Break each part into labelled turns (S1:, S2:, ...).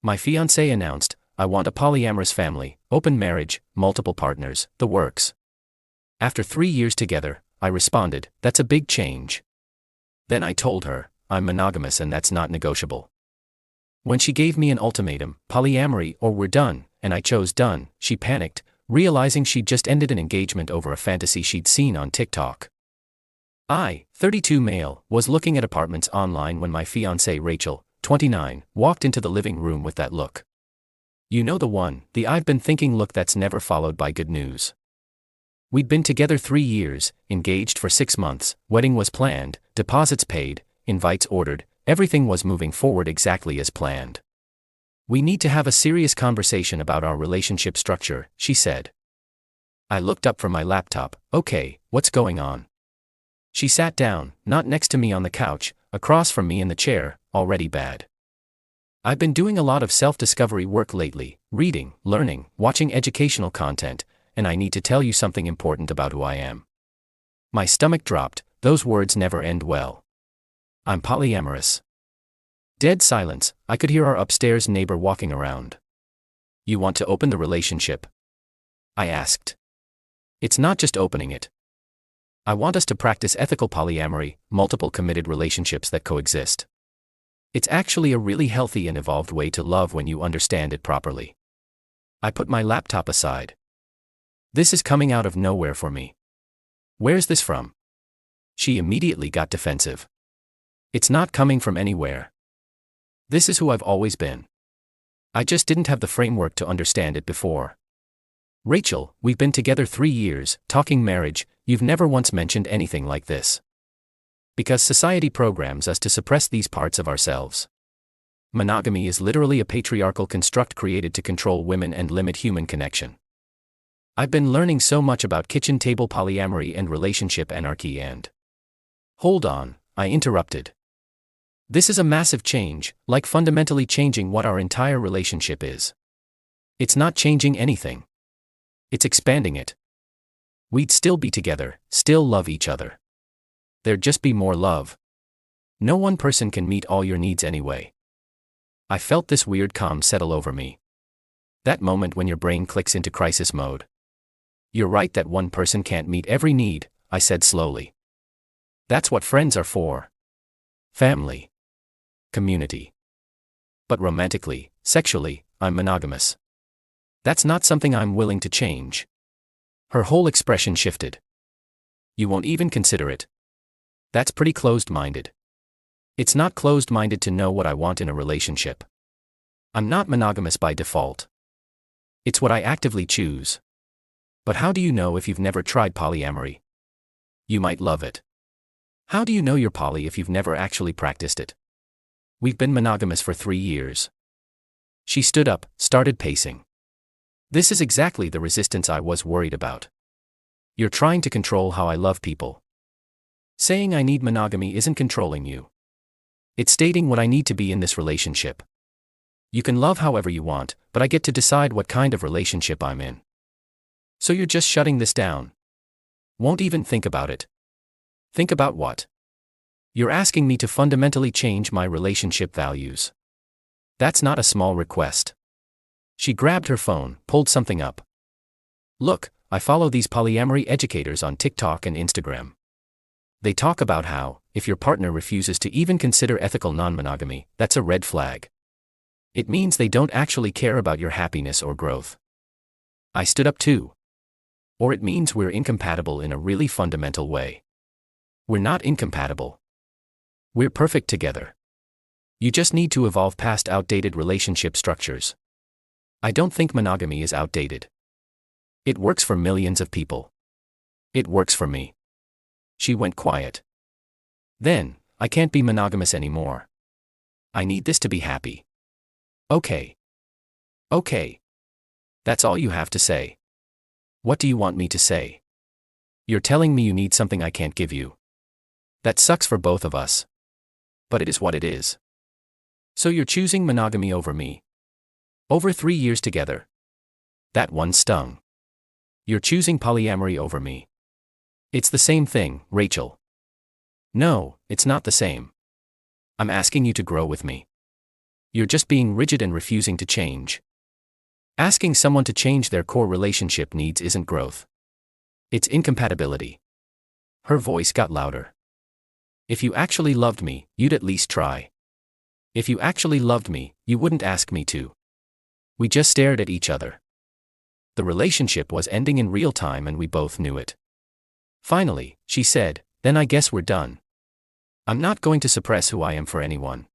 S1: My fiancé announced, "I want a polyamorous family, open marriage, multiple partners, the works." After 3 years together, I responded, "That's a big change." Then I told her, "I'm monogamous and that's not negotiable." When she gave me an ultimatum, polyamory or we're done, and I chose done, she panicked, realizing she'd just ended an engagement over a fantasy she'd seen on TikTok. I, 32 male, was looking at apartments online when my fiancée Rachel, 29, walked into the living room with that look. You know the one, the I've been thinking look that's never followed by good news. We'd been together 3 years, engaged for 6 months, wedding was planned, deposits paid, invites ordered, everything was moving forward exactly as planned. "We need to have a serious conversation about our relationship structure," she said. I looked up from my laptop, "Okay, what's going on?" She sat down, not next to me on the couch, across from me in the chair, already bad. "I've been doing a lot of self-discovery work lately, reading, learning, watching educational content, and I need to tell you something important about who I am." My stomach dropped, those words never end well. "I'm polyamorous." Dead silence, I could hear our upstairs neighbor walking around. "You want to open the relationship?" I asked. "It's not just opening it. I want us to practice ethical polyamory, multiple committed relationships that coexist. It's actually a really healthy and evolved way to love when you understand it properly." I put my laptop aside. This is coming out of nowhere for me. "Where's this from?" She immediately got defensive. "It's not coming from anywhere. This is who I've always been. I just didn't have the framework to understand it before. Rachel, we've been together 3 years, talking marriage, you've never once mentioned anything like this. Because society programs us to suppress these parts of ourselves. Monogamy is literally a patriarchal construct created to control women and limit human connection. I've been learning so much about kitchen table polyamory and relationship anarchy and..." "Hold on," I interrupted. "This is a massive change, like fundamentally changing what our entire relationship is. It's not changing anything. It's expanding it. We'd still be together, still love each other. There'd just be more love. No one person can meet all your needs anyway." I felt this weird calm settle over me. That moment when your brain clicks into crisis mode. "You're right that one person can't meet every need," I said slowly. "That's what friends are for. Family. Community. But romantically, sexually, I'm monogamous. That's not something I'm willing to change." Her whole expression shifted. "You won't even consider it? That's pretty closed-minded." "It's not closed-minded to know what I want in a relationship. I'm not monogamous by default. It's what I actively choose." "But how do you know if you've never tried polyamory? You might love it. How do you know you're poly if you've never actually practiced it? We've been monogamous for 3 years." She stood up, started pacing. "This is exactly the resistance I was worried about. You're trying to control how I love people. Saying I need monogamy isn't controlling you. It's stating what I need to be in this relationship. You can love however you want, but I get to decide what kind of relationship I'm in. So you're just shutting this down. Won't even think about it." "Think about what?" "You're asking me to fundamentally change my relationship values. That's not a small request." She grabbed her phone, pulled something up. "Look, I follow these polyamory educators on TikTok and Instagram. They talk about how, if your partner refuses to even consider ethical non-monogamy, that's a red flag. It means they don't actually care about your happiness or growth." I stood up too. "Or it means we're incompatible in a really fundamental way." "We're not incompatible. We're perfect together. You just need to evolve past outdated relationship structures." I don't think monogamy is outdated. It works for millions of people. It works for me. She went quiet. "Then, I can't be monogamous anymore. I need this to be happy." "Okay. Okay. That's all you have to say. What do you want me to say? You're telling me you need something I can't give you. That sucks for both of us. But it is what it is. So you're choosing monogamy over me. Over 3 years together. That one stung. You're choosing polyamory over me. It's the same thing, Rachel." "No, it's not the same. I'm asking you to grow with me. You're just being rigid and refusing to change. Asking someone to change their core relationship needs isn't growth. It's incompatibility. Her voice got louder. If you actually loved me, you'd at least try. If you actually loved me, you wouldn't ask me to. We just stared at each other. The relationship was ending in real time and we both knew it. Finally, she said, "Then I guess we're done. I'm not going to suppress who I am for anyone.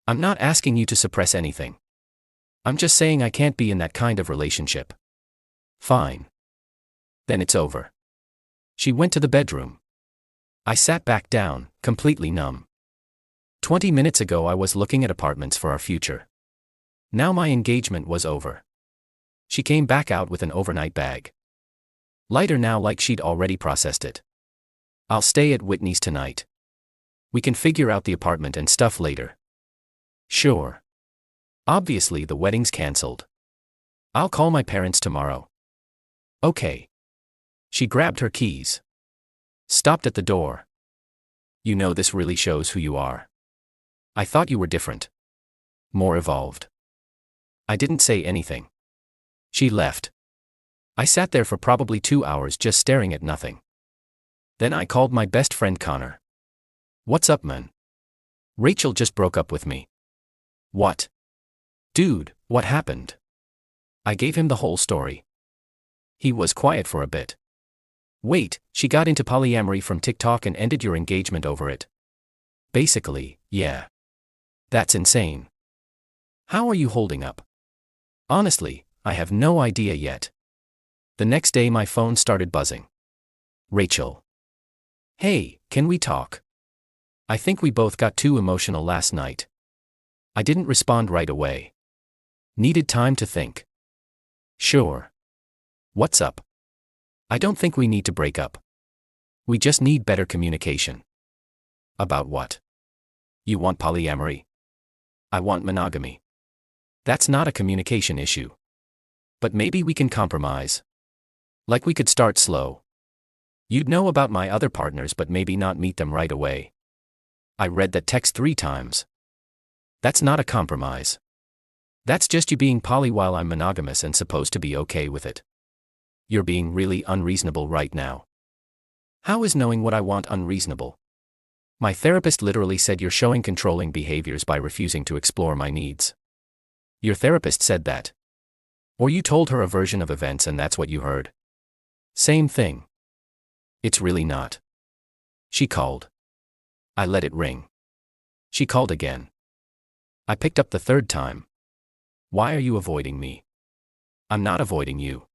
S1: I'm not asking you to suppress anything. I'm just saying I can't be in that kind of relationship." Fine. Then it's over. She went to the bedroom. I sat back down, completely numb. 20 minutes ago I was looking at apartments for our future. Now my engagement was over. She came back out with an overnight bag. Lighter now, like she'd already processed it. "I'll stay at Whitney's tonight. We can figure out the apartment and stuff later." "Sure. Obviously the wedding's cancelled. I'll call my parents tomorrow." "Okay." She grabbed her keys. Stopped at the door. "You know, this really shows who you are. I thought you were different. More evolved." I didn't say anything. She left. I sat there for probably 2 hours just staring at nothing. Then I called my best friend Connor. "What's up, man? Rachel just broke up with me." "What? Dude, what happened?" I gave him the whole story. He was quiet for a bit. "Wait, she got into polyamory from TikTok and ended your engagement over it?" "Basically, yeah." "That's insane. How are you holding up?" "Honestly, I have no idea yet." The next day my phone started buzzing. "Rachel. Hey, can we talk? I think we both got too emotional last night." I didn't respond right away. Needed time to think. "Sure. What's up?" "I don't think we need to break up. We just need better communication." "About what?" "You want polyamory. I want monogamy. That's not a communication issue. But maybe we can compromise. Like we could start slow. You'd know about my other partners but maybe not meet them right away." I read that text 3 times. "That's not a compromise. That's just you being poly while I'm monogamous and supposed to be okay with it. You're being really unreasonable right now." "How is knowing what I want unreasonable?" "My therapist literally said you're showing controlling behaviors by refusing to explore my needs." "Your therapist said that? Or you told her a version of events and that's what you heard?" "Same thing." "It's really not." She called. I let it ring. She called again. I picked up the 3rd time. "Why are you avoiding me?" "I'm not avoiding you.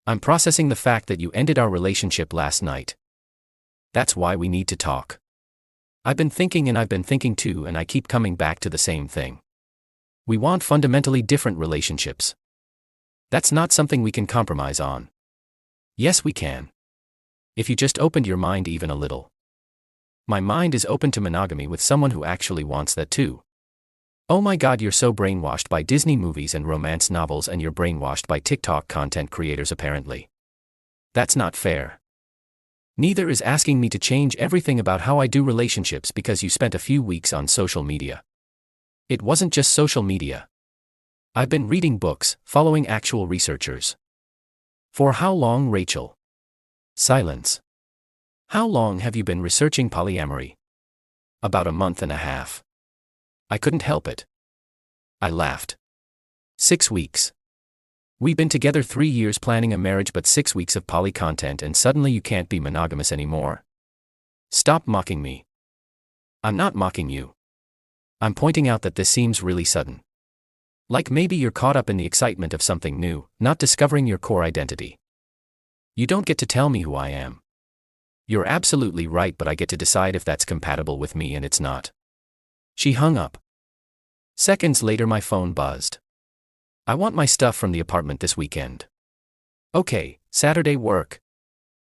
S1: I'm processing the fact that you ended our relationship last night. That's why we need to talk. I've been thinking and I've been thinking too and I keep coming back to the same thing. We want fundamentally different relationships. That's not something we can compromise on." "Yes, we can. If you just opened your mind even a little." "My mind is open to monogamy with someone who actually wants that too." "Oh my God, you're so brainwashed by Disney movies and romance novels and you're brainwashed by TikTok content creators apparently. That's not fair. Neither is asking me to change everything about how I do relationships because you spent a few weeks on social media." "It wasn't just social media. I've been reading books, following actual researchers." "For how long, Rachel?" Silence. "How long have you been researching polyamory?" "About a month and a half." I couldn't help it. I laughed. 6 weeks. We've been together 3 years planning a marriage but 6 weeks of poly content and suddenly you can't be monogamous anymore. Stop mocking me. I'm not mocking you. I'm pointing out that this seems really sudden. Like maybe you're caught up in the excitement of something new, not discovering your core identity. You don't get to tell me who I am. You're absolutely right, but I get to decide if that's compatible with me and it's not. She hung up. Seconds later my phone buzzed. "I want my stuff from the apartment this weekend." "Okay, Saturday work?"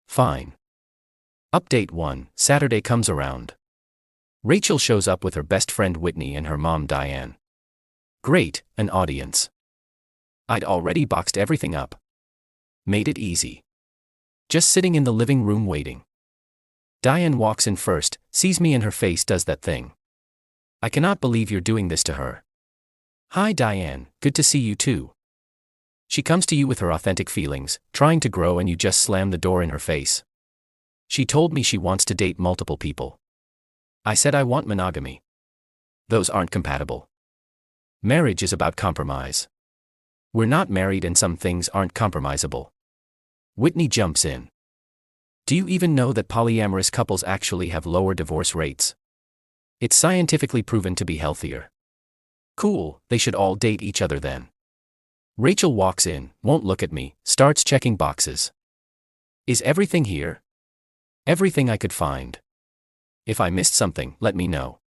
S1: "Fine." Update 1, Saturday comes around. Rachel shows up with her best friend Whitney and her mom Diane. Great, an audience. I'd already boxed everything up. Made it easy. Just sitting in the living room waiting. Diane walks in first, sees me and her face does that thing. "I cannot believe you're doing this to her." Hi Diane, good to see you too. She comes to you with her authentic feelings, trying to grow, and you just slam the door in her face. She told me she wants to date multiple people. I said I want monogamy. Those aren't compatible. Marriage is about compromise. We're not married and some things aren't compromisable. Whitney jumps in. Do you even know that polyamorous couples actually have lower divorce rates? It's scientifically proven to be healthier. Cool, they should all date each other then. Rachel walks in, won't look at me, starts checking boxes. Is everything here? Everything I could find. If I missed something, let me know.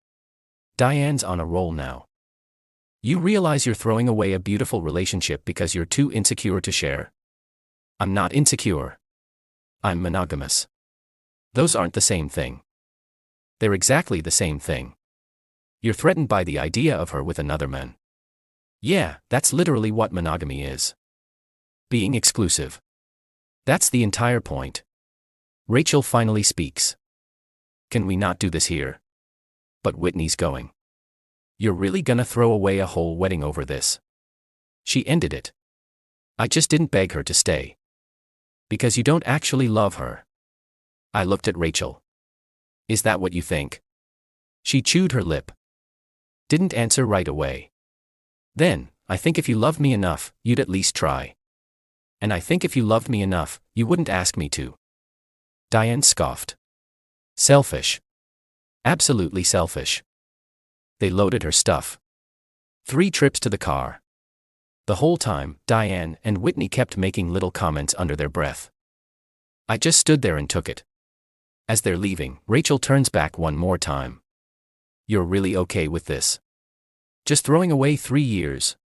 S1: Diane's on a roll now. You realize you're throwing away a beautiful relationship because you're too insecure to share? I'm not insecure. I'm monogamous. Those aren't the same thing. They're exactly the same thing. You're threatened by the idea of her with another man. Yeah, that's literally what monogamy is. Being exclusive. That's the entire point. Rachel finally speaks. Can we not do this here? But Whitney's going. You're really gonna throw away a whole wedding over this? She ended it. I just didn't beg her to stay. Because you don't actually love her. I looked at Rachel. Is that what you think? She chewed her lip. Didn't answer right away. Then, I think if you loved me enough, you'd at least try. And I think if you loved me enough, you wouldn't ask me to. Diane scoffed. Selfish. Absolutely selfish. They loaded her stuff. 3 trips to the car. The whole time, Diane and Whitney kept making little comments under their breath. I just stood there and took it. As they're leaving, Rachel turns back one more time. You're really okay with this? Just throwing away 3 years?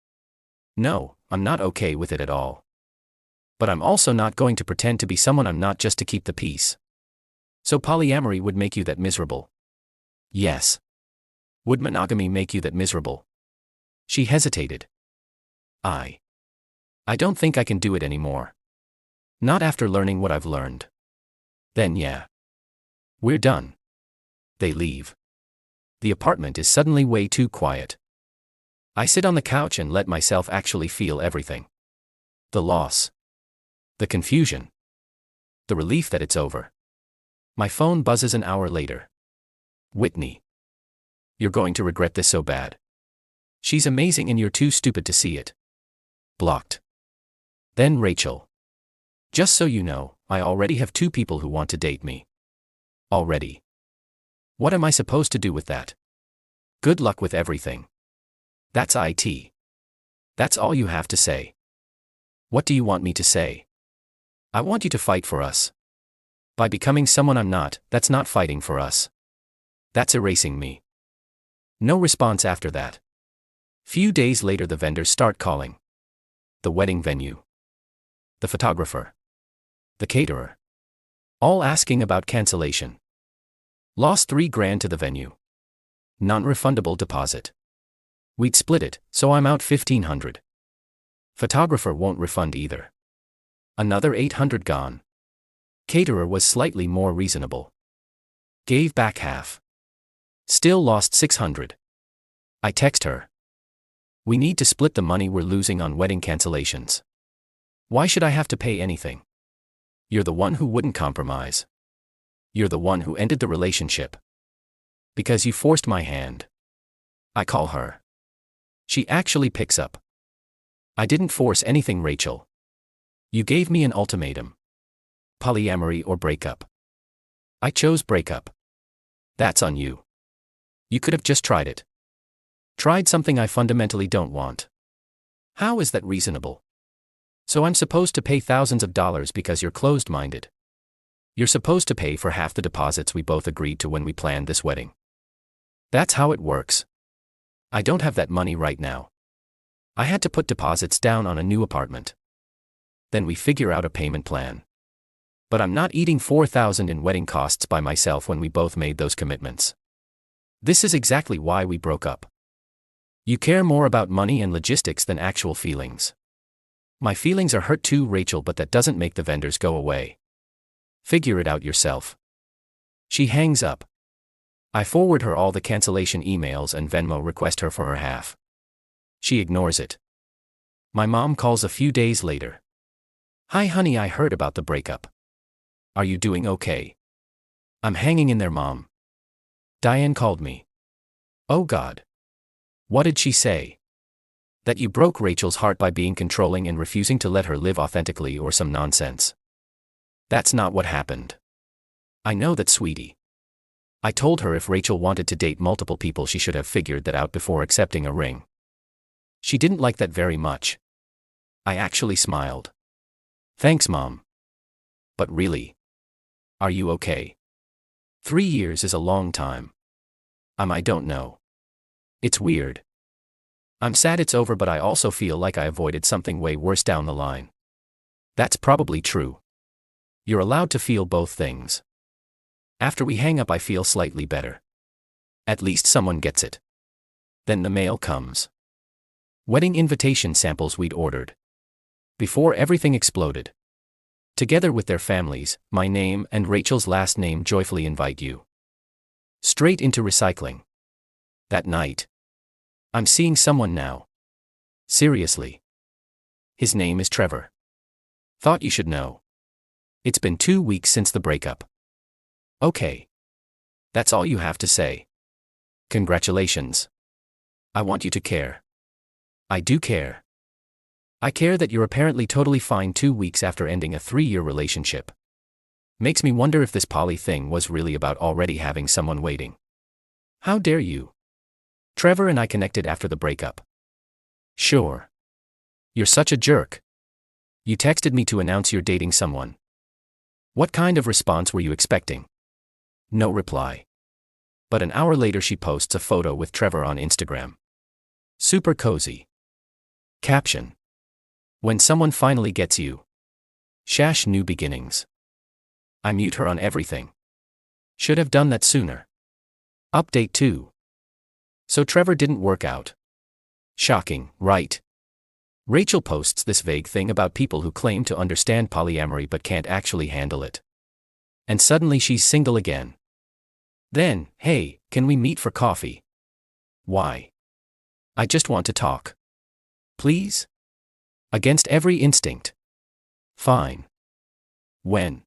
S1: No, I'm not okay with it at all. But I'm also not going to pretend to be someone I'm not just to keep the peace. So polyamory would make you that miserable? Yes. Would monogamy make you that miserable? She hesitated. I don't think I can do it anymore. Not after learning what I've learned. Then yeah. We're done. They leave. The apartment is suddenly way too quiet. I sit on the couch and let myself actually feel everything. The loss. The confusion. The relief that it's over. My phone buzzes an hour later. Whitney. You're going to regret this so bad. She's amazing and you're too stupid to see it. Blocked. Then Rachel. Just so you know, I already have 2 people who want to date me. Already. What am I supposed to do with that? Good luck with everything. That's it. That's all you have to say. What do you want me to say? I want you to fight for us. By becoming someone I'm not, that's not fighting for us. That's erasing me. No response after that. Few days later the vendors start calling. The wedding venue. The photographer. The caterer. All asking about cancellation. Lost $3,000 to the venue. Non-refundable deposit. We'd split it, so I'm out $1,500. Photographer won't refund either. Another $800 gone. Caterer was slightly more reasonable. Gave back half. Still lost $600. I text her. We need to split the money we're losing on wedding cancellations. Why should I have to pay anything? You're the one who wouldn't compromise. You're the one who ended the relationship. Because you forced my hand. I call her. She actually picks up. I didn't force anything, Rachel. You gave me an ultimatum. Polyamory or breakup. I chose breakup. That's on you. You could have just tried it. Tried something I fundamentally don't want. How is that reasonable? So I'm supposed to pay thousands of dollars because you're closed-minded. You're supposed to pay for half the deposits we both agreed to when we planned this wedding. That's how it works. I don't have that money right now. I had to put deposits down on a new apartment. Then we figure out a payment plan. But I'm not eating $4,000 in wedding costs by myself when we both made those commitments. This is exactly why we broke up. You care more about money and logistics than actual feelings. My feelings are hurt too, Rachel, but that doesn't make the vendors go away. Figure it out yourself. She hangs up. I forward her all the cancellation emails and Venmo request her for her half. She ignores it. My mom calls a few days later. "Hi honey, I heard about the breakup. Are you doing okay?" "I'm hanging in there, Mom. Diane called me." "Oh God. What did she say?" "That you broke Rachel's heart by being controlling and refusing to let her live authentically or some nonsense." "That's not what happened." "I know that, sweetie. I told her if Rachel wanted to date multiple people she should have figured that out before accepting a ring. She didn't like that very much." I actually smiled. "Thanks, Mom. But really? Are you okay? 3 years is a long time." I don't know. It's weird. I'm sad it's over, but I also feel like I avoided something way worse down the line." "That's probably true. You're allowed to feel both things." After we hang up, I feel slightly better. At least someone gets it. Then the mail comes. Wedding invitation samples we'd ordered. Before everything exploded. Together with their families, my name and Rachel's last name joyfully invite you. Straight into recycling. That night. I'm seeing someone now. Seriously. His name is Trevor. Thought you should know. It's been 2 weeks since the breakup. Okay. That's all you have to say. Congratulations. I want you to care. I do care. I care that you're apparently totally fine 2 weeks after ending a 3-year relationship. Makes me wonder if this poly thing was really about already having someone waiting. How dare you? Trevor and I connected after the breakup. Sure. You're such a jerk. You texted me to announce you're dating someone. What kind of response were you expecting? No reply. But an hour later she posts a photo with Trevor on Instagram. Super cozy. Caption. When someone finally gets you. Shash new beginnings. I mute her on everything. Should have done that sooner. Update 2. So Trevor didn't work out. Shocking, right? Rachel posts this vague thing about people who claim to understand polyamory but can't actually handle it. And suddenly she's single again. Then, hey, can we meet for coffee? Why? I just want to talk. Please? Against every instinct. Fine. When?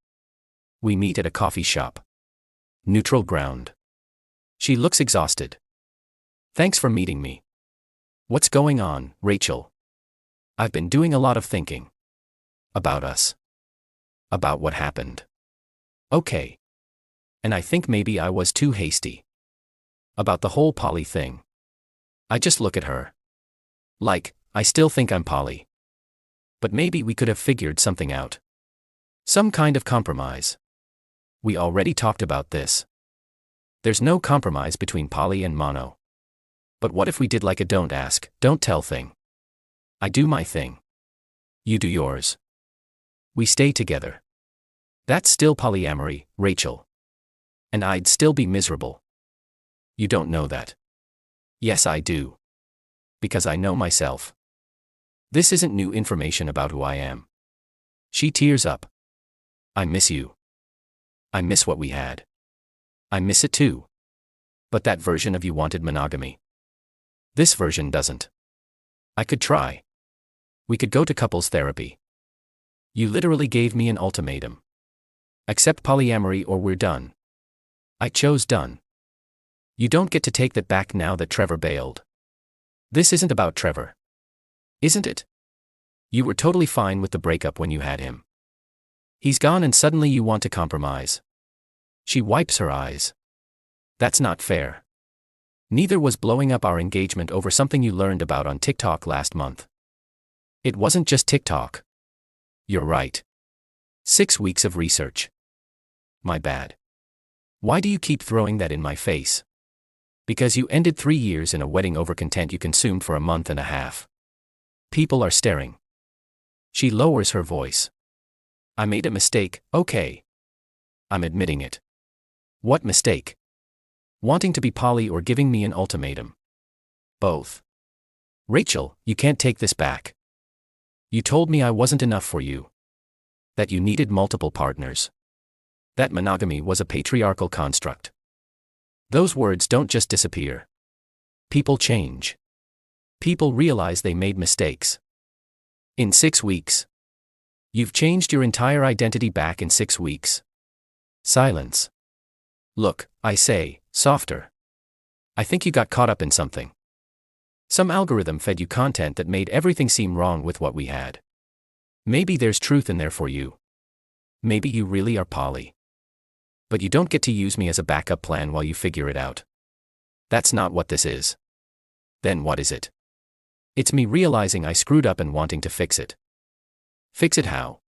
S1: We meet at a coffee shop. Neutral ground. She looks exhausted. Thanks for meeting me. What's going on, Rachel? I've been doing a lot of thinking. About us. About what happened. Okay. And I think maybe I was too hasty. About the whole poly thing. I just look at her. Like, I still think I'm poly. But maybe we could have figured something out. Some kind of compromise. We already talked about this. There's no compromise between poly and mono. But what if we did like a don't ask, don't tell thing? I do my thing. You do yours. We stay together. That's still polyamory, Rachel. And I'd still be miserable. You don't know that. Yes, I do. Because I know myself. This isn't new information about who I am. She tears up. I miss you. I miss what we had. I miss it too. But that version of you wanted monogamy. This version doesn't. I could try. We could go to couples therapy. You literally gave me an ultimatum. Accept polyamory or we're done. I chose done. You don't get to take that back now that Trevor bailed. This isn't about Trevor. Isn't it? You were totally fine with the breakup when you had him. He's gone and suddenly you want to compromise. She wipes her eyes. That's not fair. Neither was blowing up our engagement over something you learned about on TikTok last month. It wasn't just TikTok. You're right. 6 weeks of research. My bad. Why do you keep throwing that in my face? Because you ended 3 years in a wedding over content you consumed for a month and a half. People are staring. She lowers her voice. I made a mistake, okay. I'm admitting it. What mistake? Wanting to be poly or giving me an ultimatum? Both. Rachel, you can't take this back. You told me I wasn't enough for you. That you needed multiple partners. That monogamy was a patriarchal construct. Those words don't just disappear. People change. People realize they made mistakes. In 6 weeks. You've changed your entire identity back in 6 weeks. Silence. Look, I say, softer. I think you got caught up in something. Some algorithm fed you content that made everything seem wrong with what we had. Maybe there's truth in there for you. Maybe you really are poly. But you don't get to use me as a backup plan while you figure it out. That's not what this is. Then what is it? It's me realizing I screwed up and wanting to fix it. Fix it how?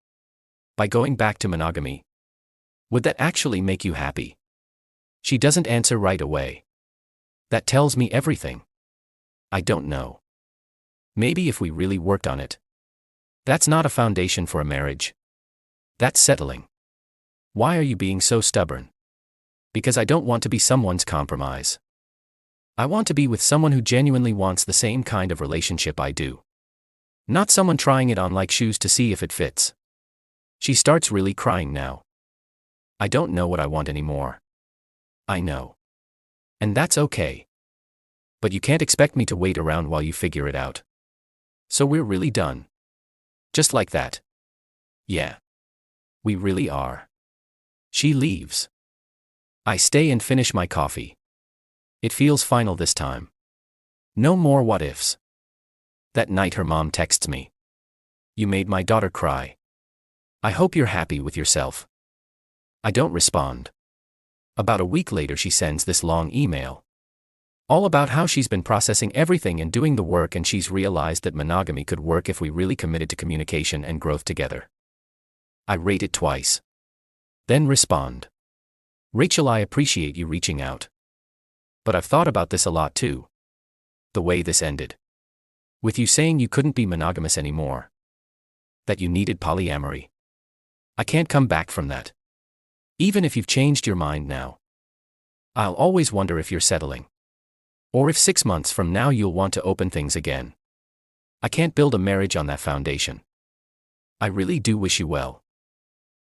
S1: By going back to monogamy. Would that actually make you happy? She doesn't answer right away. That tells me everything. I don't know. Maybe if we really worked on it. That's not a foundation for a marriage. That's settling. Why are you being so stubborn? Because I don't want to be someone's compromise. I want to be with someone who genuinely wants the same kind of relationship I do. Not someone trying it on like shoes to see if it fits. She starts really crying now. I don't know what I want anymore. I know. And that's okay. But you can't expect me to wait around while you figure it out. So we're really done. Just like that. Yeah. We really are. She leaves. I stay and finish my coffee. It feels final this time. No more what ifs. That night her mom texts me. You made my daughter cry. I hope you're happy with yourself. I don't respond. About a week later she sends this long email. All about how she's been processing everything and doing the work, and she's realized that monogamy could work if we really committed to communication and growth together. I rate it twice. Then respond. Rachel, I appreciate you reaching out. But I've thought about this a lot too. The way this ended. With you saying you couldn't be monogamous anymore. That you needed polyamory. I can't come back from that. Even if you've changed your mind now. I'll always wonder if you're settling. Or if 6 months from now you'll want to open things again. I can't build a marriage on that foundation. I really do wish you well.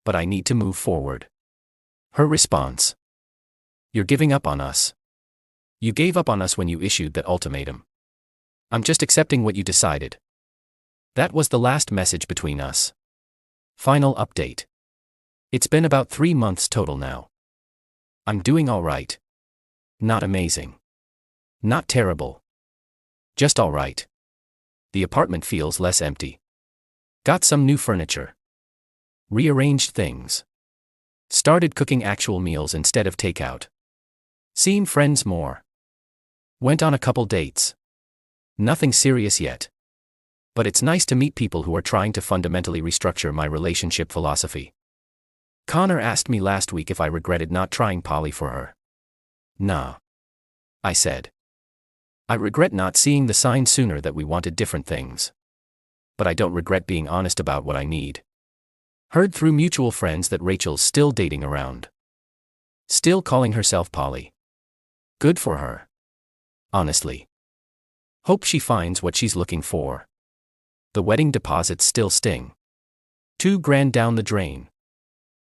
S1: But I need to move forward. Her response. You're giving up on us. You gave up on us when you issued that ultimatum. I'm just accepting what you decided. That was the last message between us. Final update. It's been about 3 months total now. I'm doing all right. Not amazing. Not terrible. Just all right. The apartment feels less empty. Got some new furniture. Rearranged things. Started cooking actual meals instead of takeout. Seen friends more. Went on a couple dates. Nothing serious yet. But it's nice to meet people who are trying to fundamentally restructure my relationship philosophy. Connor asked me last week if I regretted not trying poly for her. Nah. I said. I regret not seeing the sign sooner that we wanted different things. But I don't regret being honest about what I need. Heard through mutual friends that Rachel's still dating around. Still calling herself poly. Good for her. Honestly. Hope she finds what she's looking for. The wedding deposits still sting. $2,000 down the drain.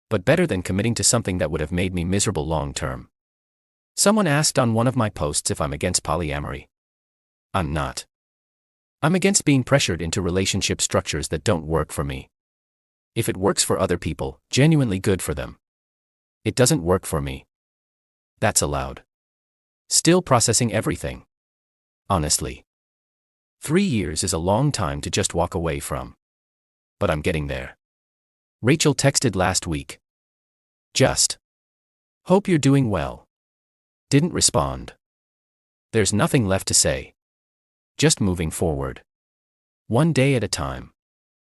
S1: But better than committing to something that would have made me miserable long term. Someone asked on one of my posts if I'm against polyamory. I'm not. I'm against being pressured into relationship structures that don't work for me. If it works for other people, genuinely good for them. It doesn't work for me. That's allowed. Still processing everything. Honestly. 3 years is a long time to just walk away from. But I'm getting there. Rachel texted last week. Just. Hope you're doing well. Didn't respond. There's nothing left to say. Just moving forward. One day at a time.